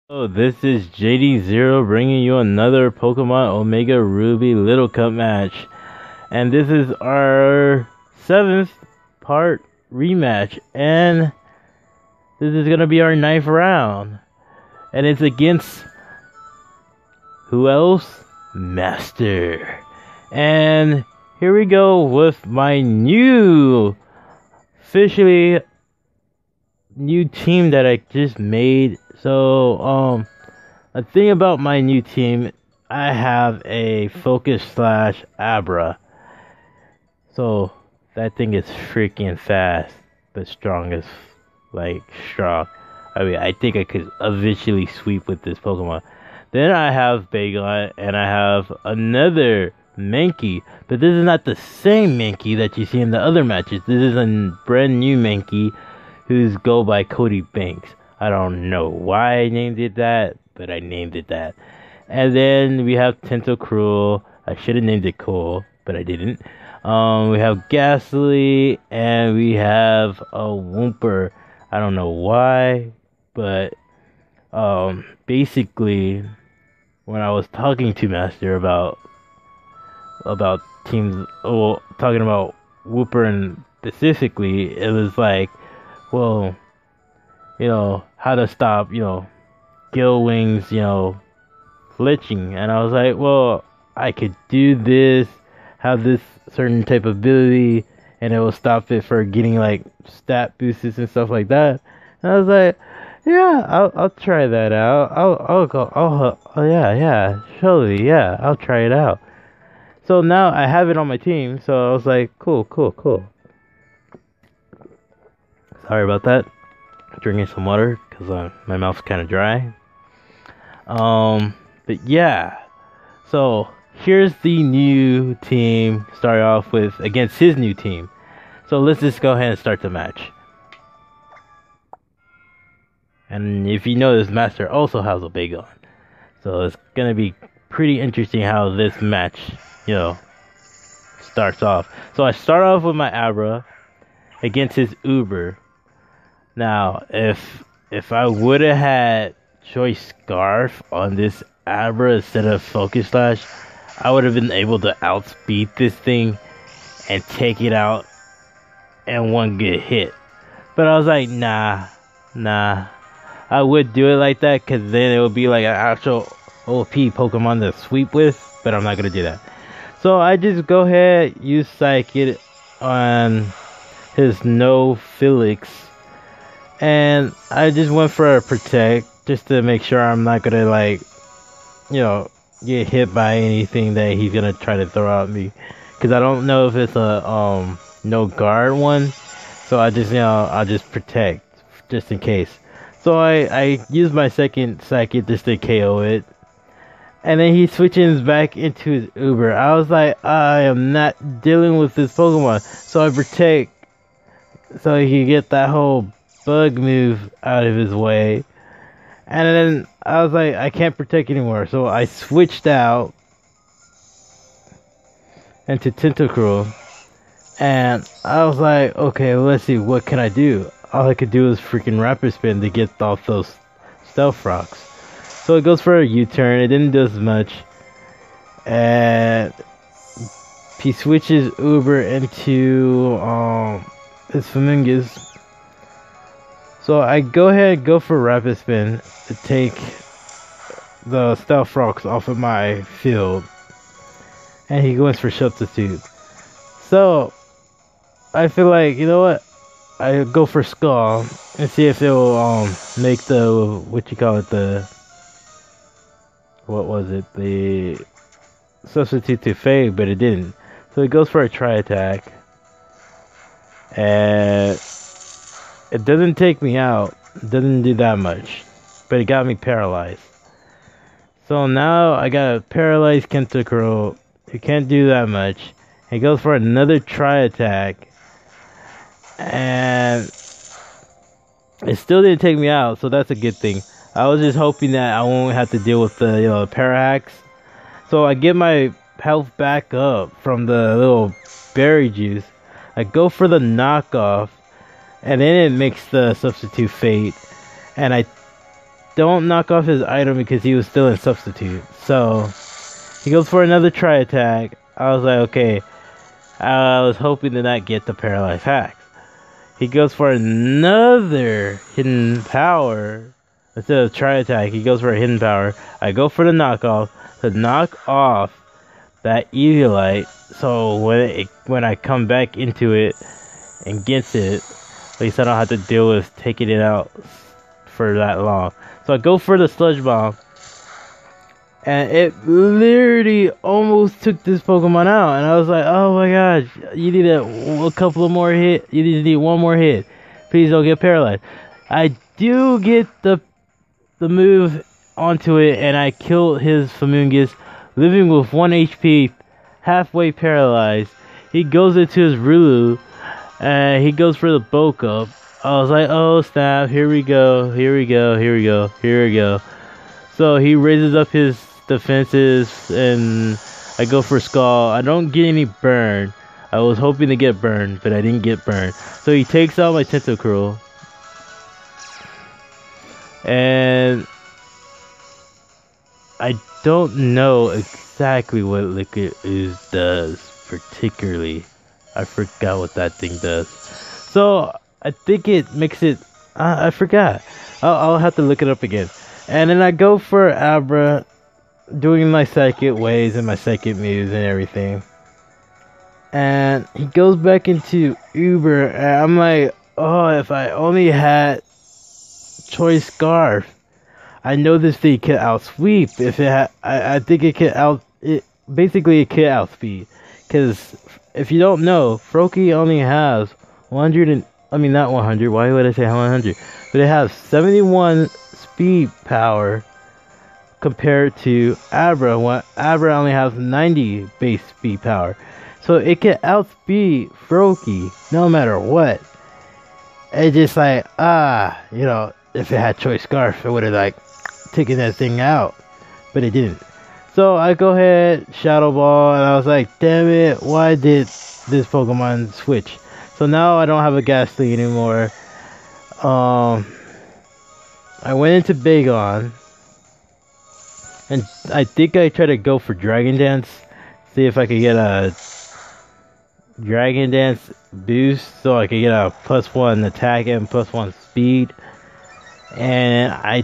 Oh, this is TheJDzero bringing you another Pokemon Omega Ruby Little Cup match. And this is our 7th part rematch. And this is going to be our 9th round. And it's against who else? Master. And here we go with my officially new team that I just made. So, a thing about my new team, I have a Focus / Abra. So, that thing is freaking fast, but strong as, strong. I mean, I think I could eventually sweep with this Pokemon. Then I have Bagon, and I have another Mankey, but this is not the same Mankey that you see in the other matches. This is a brand new Mankey who's go by Cody Banks. I don't know why I named it that, but I named it that. And then we have Tentacruel. I should have named it Cole, but I didn't. We have Ghastly, and we have a Wooper. I don't know why, but basically, when I was talking to Master about teams, talking about Wooper and specifically, it was like, well, how to stop, Gill Wings, glitching. And I was like, well, I could do this, have this certain type of ability, and it will stop it for getting, stat boosts and stuff like that. And I was like, yeah, I'll try that out. Surely, I'll try it out. So now I have it on my team, so I was like, cool. Sorry about that. Drinking some water because my mouth's kind of dry. But yeah, so here's the new team. Start off with against his new team. So let's just go ahead and start the match. And if you notice, Master also has a Bagon, so it's gonna be pretty interesting how this match, starts off. So I start off with my Abra against his Uber. Now, if I would have had Choice Scarf on this Abra instead of Focus Slash, I would have been able to outspeed this thing and take it out in one good hit. But I was like, nah. I would do it like that because then it would be like an actual OP Pokemon to sweep with, but I'm not going to do that. So I just go ahead, use Psychic on his No Felix. And I just went for a Protect just to make sure I'm not gonna get hit by anything that he's gonna try to throw at me, because I don't know if it's a no guard one. So I just I'll just Protect just in case. So I use my second Psychic just to KO it, and then he switches back into his Uber. I was like, I am not dealing with this Pokemon, so I Protect so he can get that whole bug move out of his way. And then I was like, I can't Protect anymore, so I switched out into Tentacruel, and I was like, okay, let's see, what can I do? All I could do is freaking Rapid Spin to get off those Stealth Rocks. So it goes for a U-turn. It didn't do as much, and he switches Uber into his Flamingus. So I go ahead and go for Rapid Spin to take the Stealth Rocks off of my field. And he goes for Substitute. So I feel like, you know what? I go for Skull and see if it will make the the Substitute to fade, but it didn't. So he goes for a Tri-Attack. And it doesn't take me out. It doesn't do that much. But it got me paralyzed. So now I got a paralyzed Tentacruel. He can't do that much. He goes for another Tri-Attack. And it still didn't take me out, so that's a good thing. I was just hoping that I won't have to deal with the Parahacks. So I get my health back up from the little berry juice. I go for the knockoff. and then it makes the substitute fate, and I don't knock off his item because he was still in substitute. So he goes for another try attack. I was like, okay, I was hoping to not get the paralyzed hacks. He goes for another hidden power. Instead of try attack, he goes for a hidden power. I go for the knockoff to knock off that Eviolite. So when I come back into it and gets it, at least I don't have to deal with taking it out for that long. So I go for the sludge bomb, and it literally almost took this Pokemon out. And I was like, oh my gosh, you need a couple of more hits. You just need one more hit. Please don't get paralyzed. I do get the move onto it, and I kill his Famungus, living with 1 HP, halfway paralyzed. He goes into his Rulu, and he goes for the bulk up. I was like, oh snap, here we go. So he raises up his defenses, and I go for Skull. I don't get any burn. I was hoping to get burned, but I didn't get burned. So he takes out my Tentacruel. And I don't know exactly what Liquid Ooze does particularly. I forgot what that thing does. So I think it makes it. I forgot. I'll have to look it up again. And then I go for Abra, doing my psychic ways and my psychic moves and everything. And he goes back into Uber, and I'm like, oh, if I only had Choice Scarf. I know this thing can outsweep. If it had, I think it can basically it can outspeed. Because if you don't know, Froakie only has 100 and, I mean not 100, why would I say 100? But it has 71 speed power compared to Abra. Abra only has 90 base speed power. So it can outspeed Froakie no matter what. It's just like, you know, if it had Choice Scarf, it would have like taken that thing out. But it didn't. So I go ahead, Shadow Ball, and I was like, damn it, why did this Pokemon switch? So now I don't have a Ghastly anymore. I went into Bagon, and I think I tried to go for Dragon Dance, see if I could get a Dragon Dance boost, so I could get a +1 attack and +1 speed. And I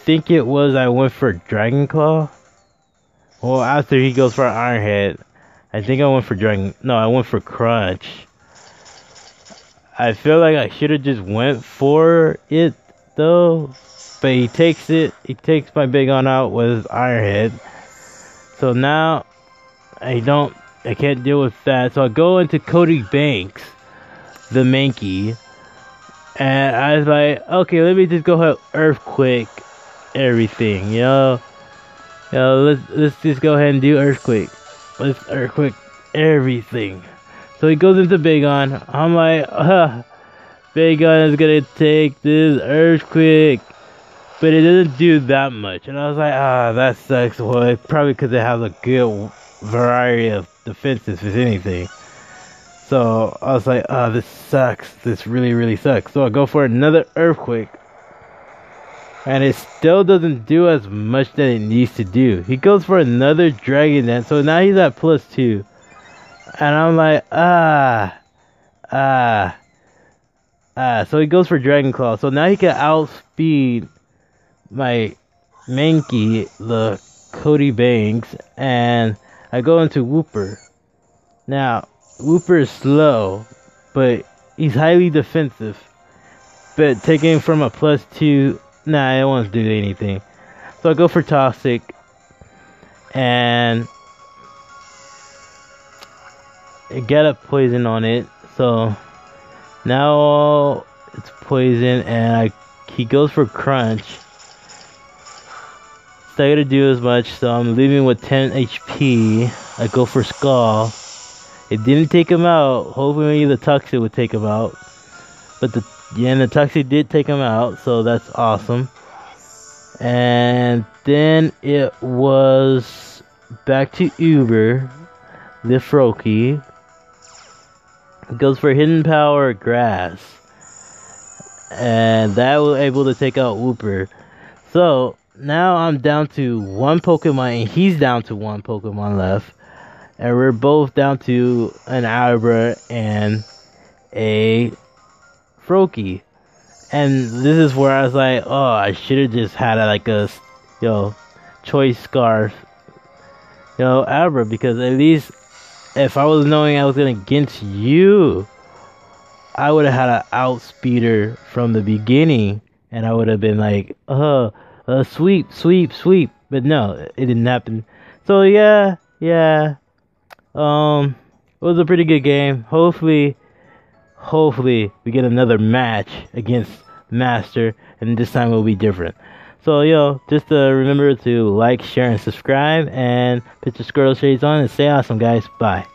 think it was I went for Dragon Claw. Well, after he goes for Iron Head, I think I went for I went for Crunch. I feel like I should have just went for it though, but he takes my Bagon out with Iron Head. So now I can't deal with that. So I go into Cody Banks, the Mankey, and I was like, okay, let me just go ahead, Earthquake everything, let's just go ahead and do Earthquake. Let's Earthquake everything. So he goes into Bagon. I'm like, Bagon is gonna take this Earthquake, but it doesn't do that much. And I was like, that sucks. Well, probably because it has a good variety of defenses, if anything. So I was like, this sucks. This really, really sucks. So I go for another Earthquake, and it still doesn't do as much that it needs to do. He goes for another Dragon Dance, so now he's at +2. And I'm like, so he goes for Dragon Claw. So now he can outspeed my Mankey, the Cody Banks, and I go into Wooper. Now, Wooper is slow, but he's highly defensive. But taking from a +2, nah, it won't do anything. So I go for Toxic, and it got a poison on it. So now it's poison, and he goes for Crunch. It's not gonna do as much, so I'm leaving with 10 HP. I go for Skull. It didn't take him out. Hopefully the Toxic would take him out. But the Toxic did take him out, so that's awesome. And then it was back to Uber, the Froakie. It goes for Hidden Power Grass. and that was able to take out Wooper. So now I'm down to one Pokemon, and he's down to one Pokemon left, and we're both down to an Abra and a Froakie. And this is where I was like, oh, I should have just had like a, choice scarf, Abra, because at least if I was knowing I was gonna against you, I would have had an outspeeder from the beginning, and I would have been like, sweep, sweep, sweep. But no, it didn't happen. So yeah. It was a pretty good game. Hopefully we get another match against Master, and this time it will be different. So just remember to like, share, and subscribe, and put your Squirtle shades on and stay awesome, guys. Bye.